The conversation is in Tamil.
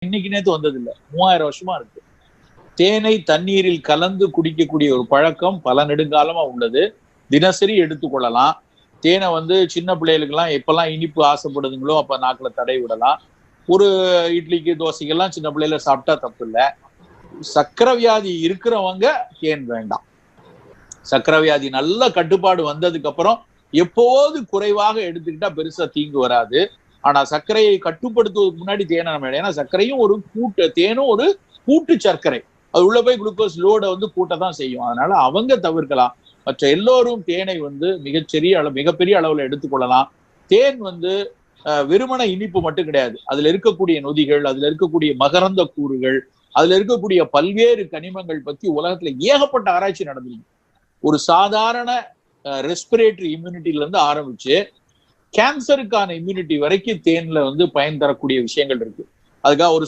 இன்னைக்கு நேத்து வந்தது இல்ல, 3000 வருஷமா இருக்கு. தேனை தண்ணீரில் கலந்து குடிக்கக்கூடிய ஒரு பழக்கம் பல நெடுங்காலமா உள்ளது. தினசரி எடுத்துக்கொள்ளலாம். தேனை சின்ன பிள்ளைகளுக்கெல்லாம் எப்பெல்லாம் இனிப்பு ஆசைப்படுதுங்களோ அப்ப நாக்குல தடவி விடலாம். ஒரு இட்லிக்கு தோசைக்கெல்லாம் சின்ன பிள்ளைல சாப்பிட்டா தப்பு இல்ல. சர்க்கரை வியாதி இருக்கிறவங்க தேன் வேண்டாம். சர்க்கரை வியாதி நல்ல கட்டுப்பாடு வந்ததுக்கு அப்புறம் எப்போது குறைவாக எடுத்துக்கிட்டா பெருசா தீங்கு வராது. ஆனா சர்க்கரையை கட்டுப்படுத்துவதற்கு முன்னாடி தேனை நம்ம ஏன்னா சர்க்கரையும் ஒரு தேனும் ஒரு கூட்டு சர்க்கரை. அது உள்ள போய் குளுக்கோஸ் லோட கூட்டத்தான் செய்யும். அதனால அவங்க தவிர்க்கலாம். மற்ற எல்லோரும் தேனை மிகப்பெரிய அளவுல எடுத்துக்கொள்ளலாம். தேன் வெறுமன இனிப்பு மட்டும் கிடையாது. அதுல இருக்கக்கூடிய நொதிகள், அதுல இருக்கக்கூடிய மகரந்த கூறுகள், அதுல இருக்கக்கூடிய பல்வேறு கனிமங்கள் பத்தி உலகத்துல ஏகப்பட்ட ஆராய்ச்சி நடந்திருக்கு. ஒரு சாதாரண ரெஸ்பிரேட்டரி இம்யூனிட்டில இருந்து ஆரம்பிச்சு கேன்சருக்கான இம்யூனிட்டி வரைக்கும் தேன்ல பயன் தரக்கூடிய விஷயங்கள் இருக்கு. அதுக்காக ஒரு